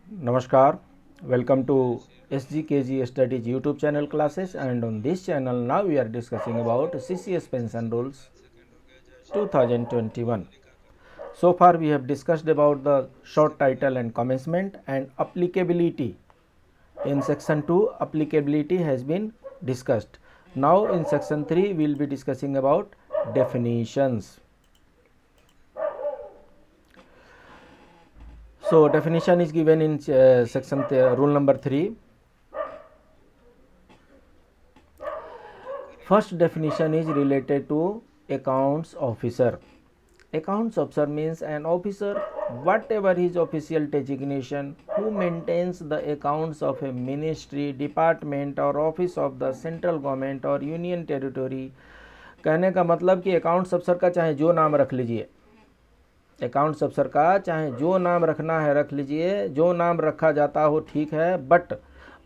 Namaskar, welcome to SGKG Studies YouTube channel classes, and on this channel now we are discussing about CCS pension rules 2021. So far we have discussed about the short title and commencement and applicability. In section 2 applicability has been discussed. Now in section 3 we will be discussing about definitions. So definition is given in section rule number 3. First definition is related to accounts officer. Accounts officer means an officer, whatever his official designation, who maintains the accounts of a ministry, department or office of the central government or union territory. कहने का मतलब कि accounts अफसर का चाहे जो नाम रख लीजिए, अकाउंट्स अफसर का चाहे जो नाम रखना है रख लीजिए, जो नाम रखा जाता हो ठीक है, बट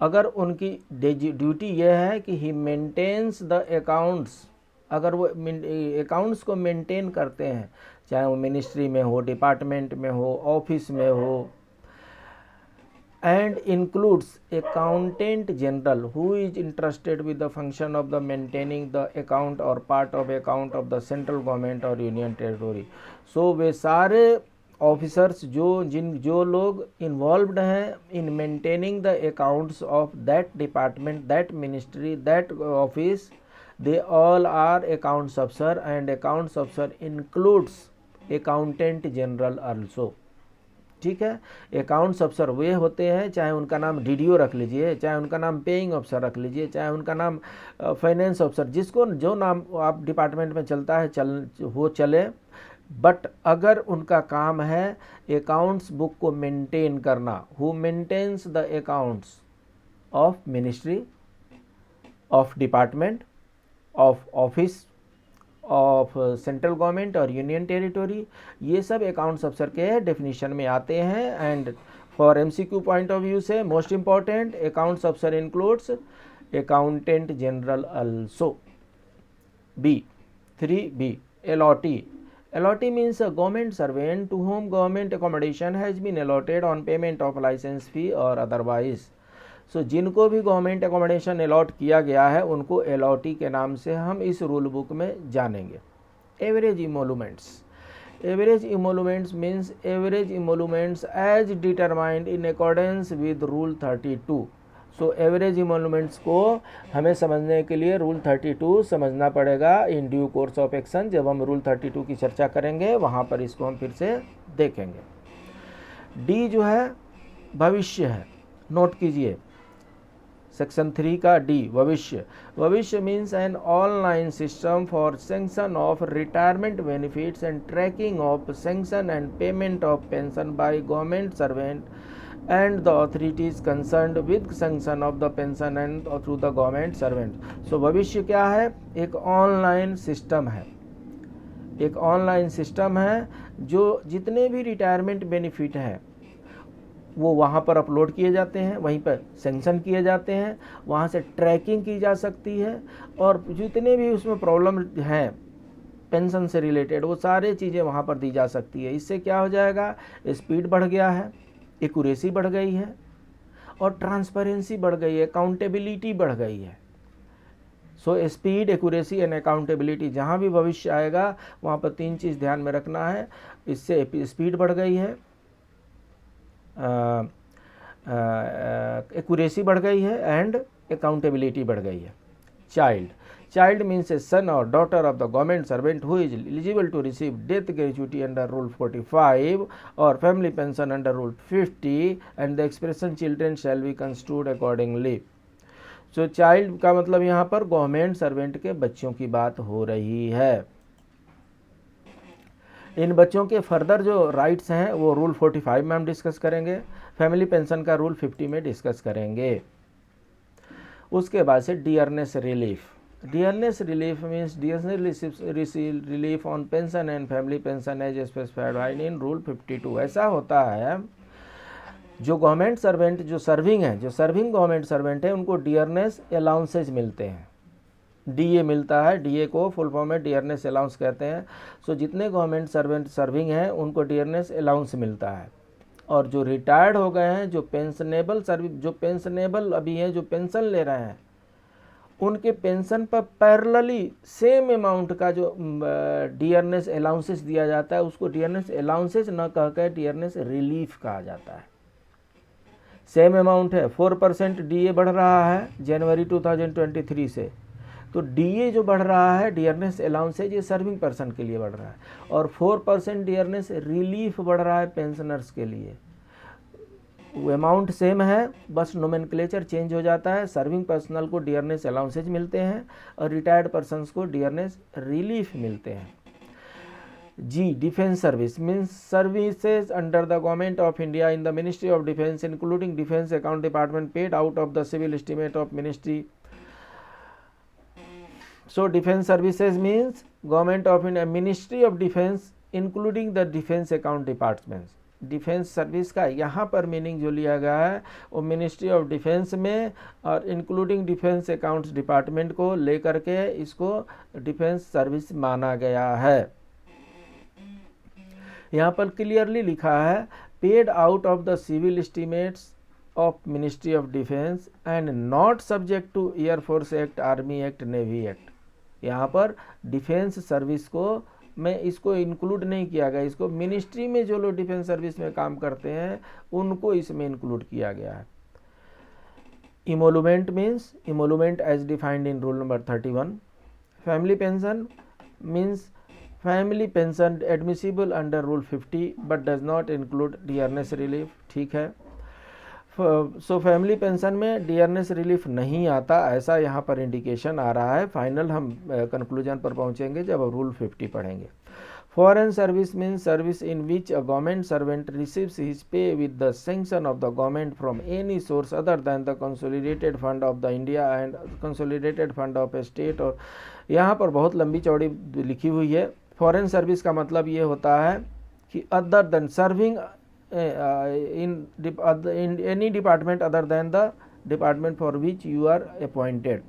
अगर उनकी ड्यूटी यह है कि ही मेंटेन्स द अकाउंट्स, अगर वो अकाउंट्स को मेंटेन करते हैं, चाहे वो मिनिस्ट्री में हो, डिपार्टमेंट में हो, ऑफिस में हो, and includes accountant general who is interested with the function of the maintaining the account or part of account of the central government or union territory. So वे सारे ऑफिसर्स जो लोग involved हैं in maintaining the accounts of that department, that ministry, that office, they all are accounts officer, and accounts officer includes accountant general also. ठीक है, accounts अफसर वे होते हैं, चाहे उनका नाम डीडीओ रख लीजिए, चाहे उनका नाम पेइंग अफसर रख लीजिए, चाहे उनका नाम फाइनेंस अफसर, जिसको जो नाम आप डिपार्टमेंट में चलता है चले, बट अगर उनका काम है अकाउंट्स बुक को मेंटेन करना, who maintains the accounts of ministry, of department, of office of central government और यूनियन टेरिटोरी, ये सब अकाउंट्स अफसर के डेफिनेशन में आते हैं. And for MCQ point of view से मोस्ट इंपॉर्टेंट, अकाउंट्स अफसर includes accountant general also. B 3B allotee. Allotee means a government servant to whom government accommodation has been allotted on payment of license fee or otherwise. सो जिनको भी government accommodation allot किया गया है उनको allottee के नाम से हम इस रूल बुक में जानेंगे. Average emoluments. Average emoluments means average emoluments as determined in accordance with rule 32. So average emoluments को हमें समझने के लिए रूल 32 समझना पड़ेगा in due course of action. जब हम रूल 32 की चर्चा करेंगे वहाँ पर इसको हम फिर से देखेंगे. डी जो है भविष्य है, नोट कीजिए सेक्शन 3 का डी भविष्य. भविष्य means an online system for sanction of retirement benefits and tracking of sanction and payment of pension by government servant and the authorities concerned with sanction of the pension and through the government servant. So भविष्य क्या है? एक online system है, एक online system है जो जितने भी रिटायरमेंट बेनिफिट हैं वो वहाँ पर अपलोड किए जाते हैं, वहीं पर सेंक्शन किए जाते हैं, वहाँ से ट्रैकिंग की जा सकती है, और जितने भी उसमें प्रॉब्लम हैं पेंशन से रिलेटेड वो सारे चीज़ें वहाँ पर दी जा सकती है. इससे क्या हो जाएगा? स्पीड बढ़ गया है, एक्यूरेसी बढ़ गई है, और ट्रांसपेरेंसी बढ़ गई है, अकाउंटेबिलिटी बढ़ गई है. So speed, accuracy and accountability, जहाँ भी भविष्य आएगा वहाँ पर 3 चीज़ ध्यान में रखना है. इससे स्पीड बढ़ गई है, एक्यूरेसी बढ़ गई है, एंड अकाउंटेबिलिटी बढ़ गई है. Child. Child means a son or daughter of the government servant who is eligible to receive death gratuity under Rule 45 or family pension under Rule 50, and the expression children shall be construed accordingly. So child का मतलब यहाँ पर government servant के बच्चों की बात हो रही है. इन बच्चों के फर्दर जो राइट्स हैं वो रूल 45 में हम डिस्कस करेंगे, फैमिली पेंशन का रूल 50 में डिस्कस करेंगे. उसके बाद से dearness relief. Dearness relief means dearness relief on pension and family pension as specified in rule 52. ऐसा होता है जो गवर्नमेंट सर्वेंट जो सर्विंग है, जो सर्विंग गवर्नमेंट सर्वेंट है, उनको डियरनेस अलाउंसेज मिलते हैं. डीए मिलता है, डीए को फुल फॉर्म में डियरनेस अलाउंस कहते हैं. सो जितने गवर्नमेंट सर्वेंट सर्विंग हैं उनको डियरनेस अलाउंस मिलता है. और जो रिटायर्ड हो गए हैं, जो पेंशनेबल सर्विस, जो पेंशनेबल अभी हैं, जो पेंशन ले रहे हैं, उनके पेंशन पर पैरेलली सेम अमाउंट का जो डियरनेस अलाउंसेस दिया जाता है, उसको डियरनेस अलाउंसेस न कहकर डियरनेस रिलीफ कहा जाता है। सेम अमाउंट है, 4% डीए बढ़ रहा है जनवरी 2023 से, तो डीए जो बढ़ रहा है, डियरनेस अलाउंसेज, ये सर्विंग पर्सन के लिए बढ़ रहा है, और 4% डियरनेस रिलीफ बढ़ रहा है पेंशनर्स के लिए। वो अमाउंट सेम है, बस नोमेनक्लेचर चेंज हो जाता है। सर्विंग पर्सनल को डियरनेस अलाउंसेज मिलते हैं और रिटायर्ड पर्सन्स को डियरनेस रिलीफ मिलते हैं। जी, defence service means services under the government of India in the ministry of defence including defence account department paid out of the civil estimate of ministry. So defense services means government of India, Ministry of Defense including the defense account departments। Defence service का यहाँ पर meaning जो लिया गया है वो ministry of defence में और इंक्लूडिंग डिफेंस अकाउंट्स डिपार्टमेंट को लेकर के इसको डिफेंस सर्विस माना गया है। यहाँ पर क्लियरली लिखा है paid out of the civil estimates of ministry of defence and not subject to air force act, army act, navy act. यहाँ पर डिफेंस सर्विस को में इसको इंक्लूड नहीं किया गया, इसको मिनिस्ट्री में जो लोग डिफेंस सर्विस में काम करते हैं उनको इसमें इंक्लूड किया गया है। Emolument means emolument as defined in rule number 31। Family pension means family pension admissible under rule 50 but does not include dearness relief. ठीक है, सो फैमिली पेंशन में डियरनेस रिलीफ नहीं आता, ऐसा यहाँ पर इंडिकेशन आ रहा है। फाइनल हम कंक्लूजन पर पहुँचेंगे जब रूल 50 पढ़ेंगे। Foreign service means service in which a government servant receives his pay with the sanction of the government from any source other than the consolidated fund of the India and consolidated fund of A state. और यहाँ पर बहुत लंबी चौड़ी लिखी हुई है। Foreign service का मतलब ये होता है कि other than serving in any department other than the department for which you are appointed.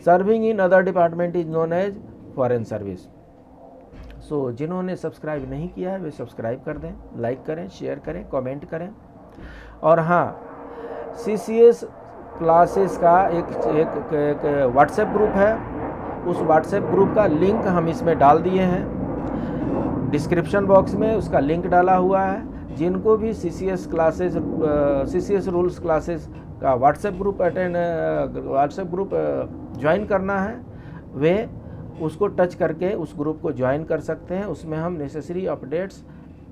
Serving in other department is known as foreign service. So जिन्होंने सब्सक्राइब नहीं किया है वे सब्सक्राइब कर दें, लाइक करें, शेयर करें, कमेंट करें। और हाँ, CCS क्लासेस का एक व्हाट्सएप ग्रुप है, उस व्हाट्सएप ग्रुप का लिंक हम इसमें डाल दिए हैं, डिस्क्रिप्शन बॉक्स में उसका लिंक डाला हुआ है। जिनको भी CCS classes, CCS rules classes का व्हाट्सएप ग्रुप ज्वाइन करना है, वे उसको टच करके उस ग्रुप को ज्वाइन कर सकते हैं। उसमें हम नेसेसरी अपडेट्स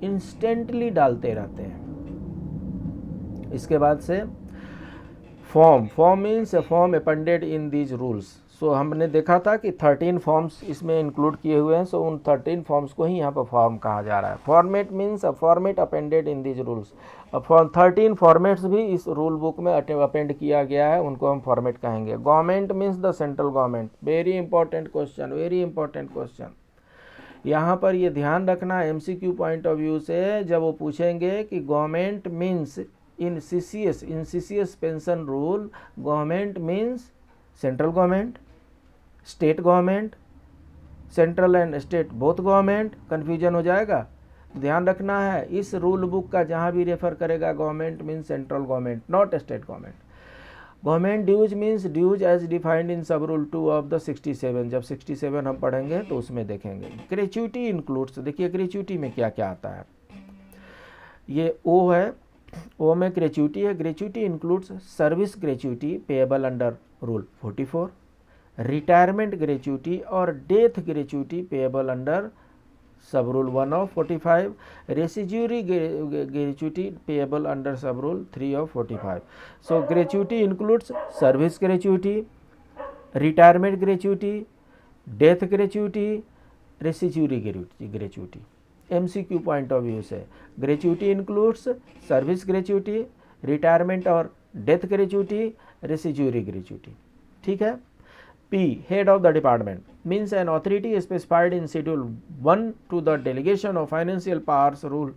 इंस्टेंटली डालते रहते हैं। इसके बाद से form means form appended in these rules. So हमने देखा था कि 13 फॉर्म्स इसमें इंक्लूड किए हुए हैं। सो उन 13 फॉर्म्स को ही यहाँ पर फॉर्म कहा जा रहा है। Format means a format appended in these rules. 13 formats भी इस रूल बुक में अपेंड किया गया है, उनको हम फॉर्मेट कहेंगे। Government means the central government. Very important question. यहाँ पर ये ध्यान रखना MCQ पॉइंट ऑफ व्यू से, जब वो पूछेंगे कि government means in CCS pension rule, government means central government, state government, central and state both government, confusion हो जाएगा। ध्यान रखना है, इस रूल बुक का जहाँ भी रेफर करेगा government means central government, not state government. Government dues means dues as defined in sub rule 2 of the 67। जब 67 हम पढ़ेंगे तो उसमें देखेंगे। ग्रेच्युटी इंक्लूड्स, देखिए ग्रेच्युटी में क्या क्या आता है। ये ओ है, ओ में ग्रेच्युटी है। Gratuity includes service gratuity payable under rule 44, retirement gratuity और death gratuity payable under sub rule 1 of 45, residuary gratuity payable under sub rule 3 of 45। So gratuity includes service gratuity, retirement gratuity, death gratuity, residuary gratuity. MCQ point of view से gratuity includes service gratuity, retirement और death gratuity, residuary gratuity. ठीक है। P, head of the department means an authority specified in Schedule 1 to the Delegation of Financial Powers Rule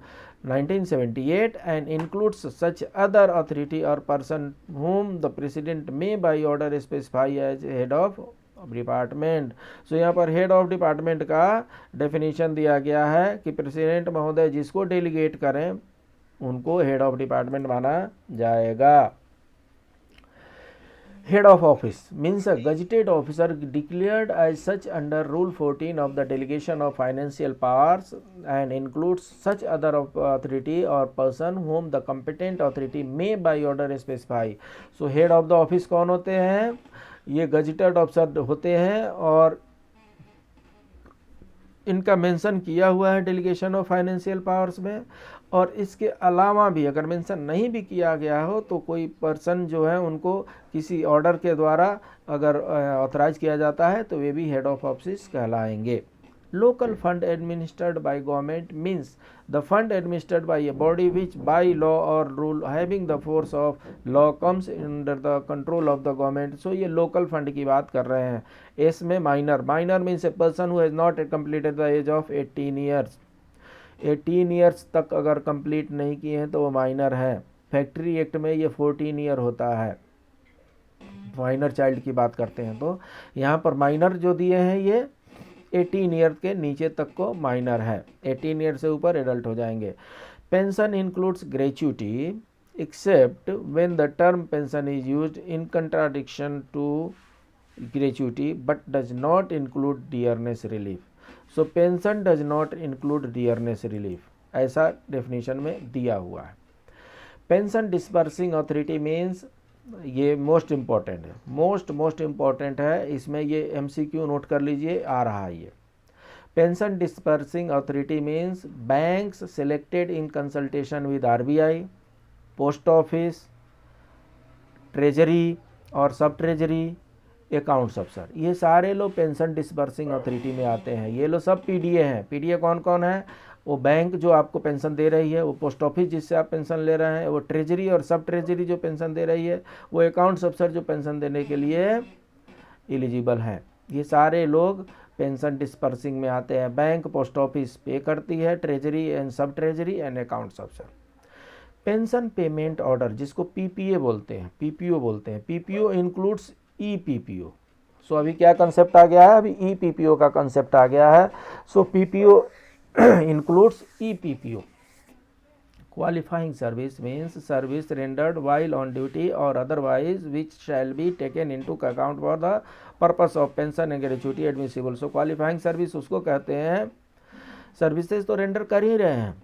1978 and includes such other authority or person whom the President may by order specify as head of department. So यहाँ पर head of department का definition दिया गया है कि president महोदय जिसको delegate करें उनको हेड ऑफ डिपार्टमेंट माना जाएगा। Head of office means a gazetted officer declared as such under Rule 14 of the Delegation of Financial Powers and includes such other authority or person whom the competent authority may by order specify. So head of the office कौन होते हैं? ये gazetted officer होते हैं और इनका mention किया हुआ है डेलीगेशन ऑफ फाइनेंशियल पावर्स में। और इसके अलावा भी अगर मेंशन नहीं भी किया गया हो तो कोई पर्सन जो है उनको किसी ऑर्डर के द्वारा अगर ऑथराइज किया जाता है तो वे भी हेड ऑफ ऑफिस कहलाएंगे। Local fund administered by government means the fund administered by a body which by law or rule having the force of law comes under the control of the government. So ये local fund की बात कर रहे हैं। एस में minor, minor means a person who has not completed the age of 18 years. 18 years तक अगर कंप्लीट नहीं किए हैं तो वो माइनर है। फैक्ट्री एक्ट में ये 14 ईयर होता है, माइनर चाइल्ड की बात करते हैं। तो यहाँ पर माइनर जो दिए हैं ये 18 ईयर के नीचे तक को माइनर है, 18 ईयर से ऊपर एडल्ट हो जाएंगे। Pension includes gratuity except when the term pension is used in contradiction to gratuity but does not include dearness relief. So pension does not include dearness relief, ऐसा डेफिनेशन में दिया हुआ है। पेंशन डिस्पर्सिंग अथॉरिटी मीन्स, ये most important है, most important है, इसमें ये MCQ नोट कर लीजिए, आ रहा है ये। Pension disbursing authority means banks selected in consultation with RBI, post office, treasury और सब ट्रेजरी, अकाउंट्स अफसर, ये सारे लोग पेंशन डिस्पर्सिंग अथॉरिटी में आते हैं। ये लोग सब PDA हैं। PDA कौन कौन है? वो बैंक जो आपको पेंशन दे रही है, वो पोस्ट ऑफिस जिससे आप पेंशन ले रहे हैं, वो ट्रेजरी और सब ट्रेजरी जो पेंशन दे रही है, वो अकाउंट्स अफसर जो पेंशन देने के लिए एलिजिबल हैं। ये सारे लोग पेंशन डिस्पर्सिंग में आते हैं। बैंक, पोस्ट ऑफिस पे करती है, ट्रेजरी एंड सब ट्रेजरी एंड अकाउंट्स अफसर। पेंशन पेमेंट ऑर्डर जिसको PPA बोलते हैं, PPO बोलते हैं, PPO इंक्लूड्स EPPO। सो अभी क्या कंसेप्ट आ गया है? अभी EPPO का कंसेप्ट आ गया है। सो PPO includes EPPO. Qualifying service means service rendered while on duty or otherwise which shall be taken into account for the purpose of pension and gratuity admissible. So qualifying service उसको कहते हैं, services तो render कर ही रहे हैं।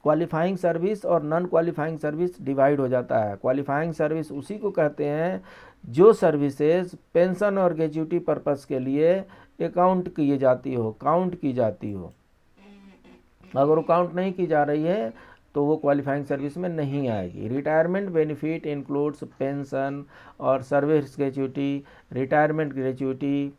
Qualifying service और non qualifying service divide हो जाता है। क्वालिफाइंग सर्विस उसी को कहते हैं जो सर्विसेज पेंशन और ग्रेच्युटी पर्पस के लिए अकाउंट की जाती हो, काउंट की जाती हो। अगर वो काउंट नहीं की जा रही है तो वो क्वालिफाइंग सर्विस में नहीं आएगी। रिटायरमेंट बेनिफिट इंक्लूड्स पेंशन और service gratuity, retirement gratuity,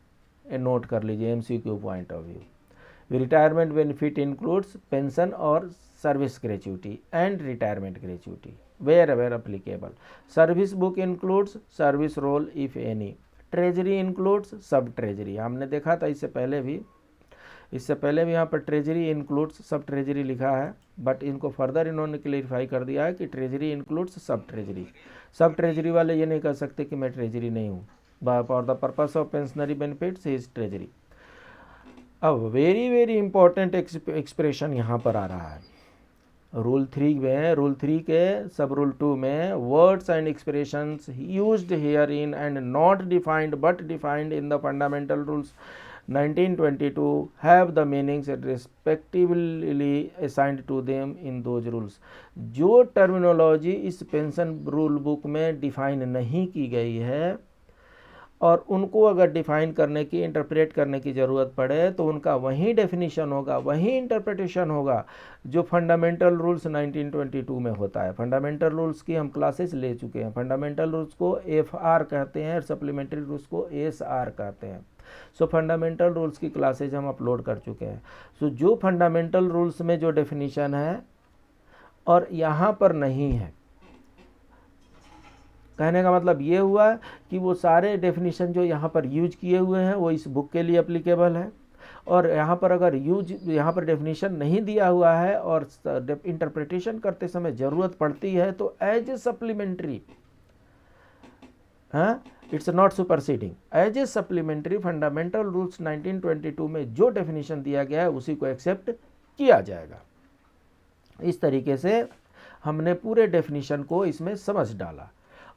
note कर लीजिए MCQ point of view. Retirement benefit includes pension और service gratuity and retirement gratuity wherever applicable. Service book includes service roll if any. Treasury includes sub treasury, हमने देखा था इससे पहले भी यहाँ पर ट्रेजरी इंक्लूड्स सब ट्रेजरी लिखा है, बट इनको फर्दर इन्होंने क्लेरिफाई कर दिया है कि ट्रेजरी इंक्लूड्स सब ट्रेजरी। सब ट्रेजरी वाले ये नहीं कह सकते कि मैं ट्रेजरी नहीं हूँ। For the purpose of pensionary benefits is treasury. अब वेरी इंपॉर्टेंट एक्सप्रेशन यहाँ पर आ रहा है रूल 3 में। रूल 3 के सब रूल 2 में words and expressions used here in and not defined but defined in the fundamental rules 1922 have the meanings respectively assigned to them in those rules। जो terminology इस पेंशन रूल बुक में define नहीं की गई है और उनको अगर डिफाइन करने की, इंटरप्रेट करने की ज़रूरत पड़े तो उनका वही डेफिनेशन होगा, वही इंटरप्रिटेशन होगा जो फंडामेंटल रूल्स 1922 में होता है। फंडामेंटल रूल्स की हम क्लासेस ले चुके हैं। फंडामेंटल रूल्स को FR कहते हैं और सप्लीमेंट्री रूल्स को SR कहते हैं। सो फंडामेंटल रूल्स की क्लासेज हम अपलोड कर चुके हैं। सो जो फंडामेंटल रूल्स में जो डेफिनेशन है और यहाँ पर नहीं है, कहने का मतलब ये हुआ कि वो सारे डेफिनेशन जो यहाँ पर यूज किए हुए हैं वो इस बुक के लिए अप्लीकेबल है, और यहाँ पर अगर यहाँ पर डेफिनेशन नहीं दिया हुआ है और इंटरप्रिटेशन करते समय ज़रूरत पड़ती है तो एज ए सप्लीमेंट्री, हाँ, it's not superseding, as a supplementary fundamental rules 1922 में जो डेफिनेशन दिया गया है उसी को एक्सेप्ट किया जाएगा। इस तरीके से हमने पूरे डेफिनेशन को इसमें समझ डाला।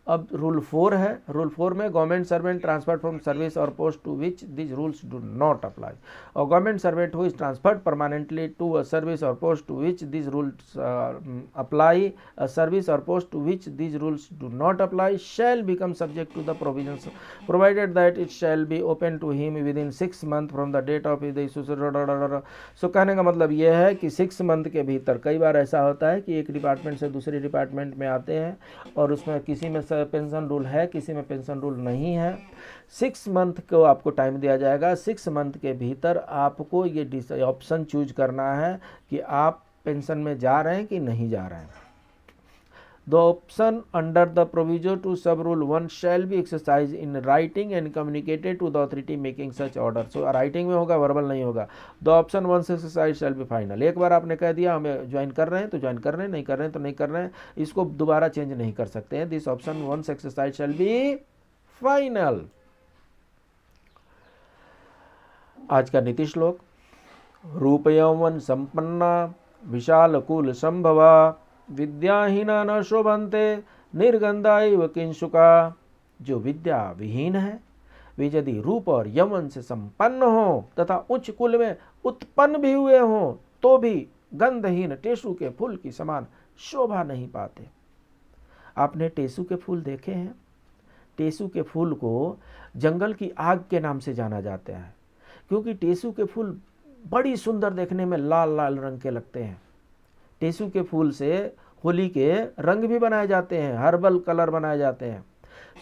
अब रूल 4 है। रूल 4 में government servant transferred from service or post to which this rules do not apply, or government servant who is transferred permanently to a service or post to which this rules apply, a service or post to which this rules do not apply shall become subject to the provisions provided that it shall be open to him within 6 month from the date of the issue. सो कहने का मतलब यह है कि 6 month के भीतर, कई बार ऐसा होता है कि एक डिपार्टमेंट से दूसरे डिपार्टमेंट में आते हैं और उसमें किसी में पेंशन रूल है, किसी में पेंशन रूल नहीं है। 6 मंथ को आपको टाइम दिया जाएगा। 6 मंथ के भीतर आपको ये ऑप्शन चूज करना है कि आप पेंशन में जा रहे हैं कि नहीं जा रहे हैं। The option under the proviso to sub rule 1 shall be exercise in writing and communicated to the authority making such order. So writing में होगा, वर्बल नहीं होगा। The option 1 exercise shall be final. एक बार आपने कह दिया हमें ज्वाइन कर रहे हैं तो ज्वाइन कर रहे हैं, नहीं कर रहे हैं तो नहीं कर रहे हैं, इसको दोबारा चेंज नहीं कर सकते हैं। This option 1 exercise shall be final. आज का नीति श्लोक, रूप यौवन संपन्ना विशाल कुल संभवा विद्याहीना न शोभन्ते निर्गंधा इव किंशुका। जो विद्या विहीन है वे यदि रूप और यौवन से संपन्न हो तथा उच्च कुल में उत्पन्न भी हुए हों तो भी गंधहीन टेसु के फूल की समान शोभा नहीं पाते। आपने टेसु के फूल देखे हैं? टेसु के फूल को जंगल की आग के नाम से जाना जाता है, क्योंकि टेसु के फूल बड़ी सुंदर देखने में लाल लाल रंग के लगते हैं। टेसु के फूल से होली के रंग भी बनाए जाते हैं, हर्बल कलर बनाए जाते हैं।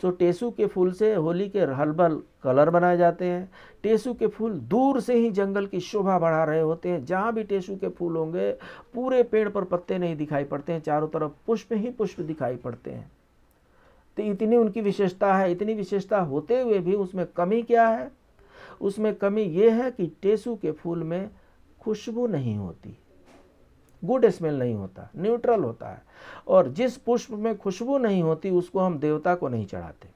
सो टेसु के फूल से होली के हर्बल कलर बनाए जाते हैं। टेसु के फूल दूर से ही जंगल की शोभा बढ़ा रहे होते हैं। जहाँ भी टेसु के फूल होंगे पूरे पेड़ पर पत्ते नहीं दिखाई पड़ते हैं, चारों तरफ पुष्प ही पुष्प दिखाई पड़ते हैं। तो इतनी उनकी विशेषता है। इतनी विशेषता होते हुए भी उसमें कमी क्या है? उसमें कमी ये है कि टेसु के फूल में खुशबू नहीं होती, गुड स्मेल नहीं होता, न्यूट्रल होता है। और जिस पुष्प में खुशबू नहीं होती उसको हम देवता को नहीं चढ़ाते।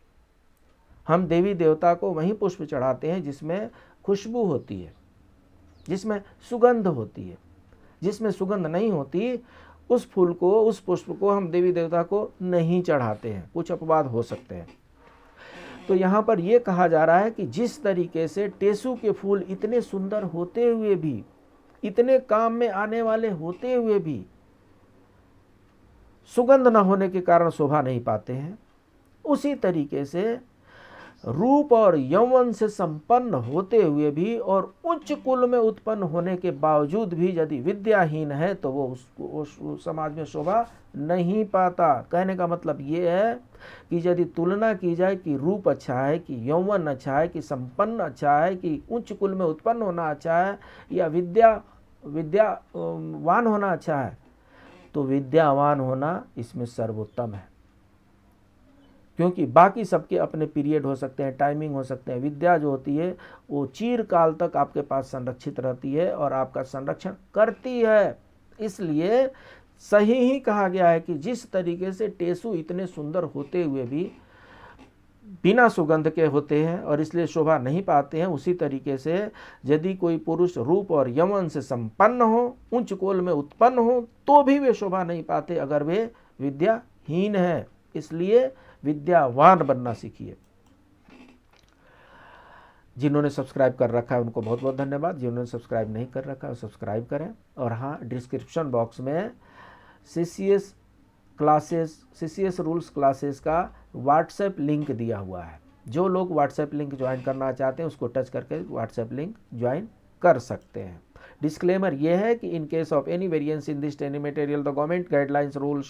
हम देवी देवता को वही पुष्प चढ़ाते हैं जिसमें खुशबू होती है, जिसमें सुगंध होती है। जिसमें सुगंध नहीं होती उस फूल को, उस पुष्प को हम देवी देवता को नहीं चढ़ाते हैं, कुछ अपवाद हो सकते हैं। तो यहाँ पर यह कहा जा रहा है कि जिस तरीके से टेसु के फूल इतने सुंदर होते हुए भी, इतने काम में आने वाले होते हुए भी सुगंध न होने के कारण शोभा नहीं पाते हैं, उसी तरीके से रूप और यौवन से संपन्न होते हुए भी और उच्च कुल में उत्पन्न होने के बावजूद भी यदि विद्याहीन है तो वो उसको समाज में शोभा नहीं पाता। कहने का मतलब ये है कि यदि तुलना की जाए कि रूप अच्छा है, कि यौवन अच्छा है, कि संपन्न अच्छा है, कि उच्च कुल में उत्पन्न होना अच्छा है, या विद्यावान होना अच्छा है, तो विद्यावान होना इसमें सर्वोत्तम है। क्योंकि बाकी सबके अपने पीरियड हो सकते हैं, टाइमिंग हो सकते हैं। विद्या जो होती है वो चिरकाल तक आपके पास संरक्षित रहती है और आपका संरक्षण करती है। इसलिए सही ही कहा गया है कि जिस तरीके से टेसु इतने सुंदर होते हुए भी बिना सुगंध के होते हैं और इसलिए शोभा नहीं पाते हैं, उसी तरीके से यदि कोई पुरुष रूप और यौवन से संपन्न हो, उच्च कुल में उत्पन्न हो, तो भी वे शोभा नहीं पाते अगर वे विद्याहीन हैं। इसलिए विद्यावान बनना सीखिए। जिन्होंने सब्सक्राइब कर रखा है उनको बहुत बहुत धन्यवाद। जिन्होंने सब्सक्राइब नहीं कर रखा है सब्सक्राइब करें। और हाँ, डिस्क्रिप्शन बॉक्स में CCS रूल्स क्लासेस का व्हाट्सएप लिंक दिया हुआ है। जो लोग व्हाट्सएप लिंक ज्वाइन करना चाहते हैं उसको टच करके व्हाट्सएप लिंक ज्वाइन कर सकते हैं। डिस्क्लेमर ये है कि in case of any variance in this training material the government guidelines rules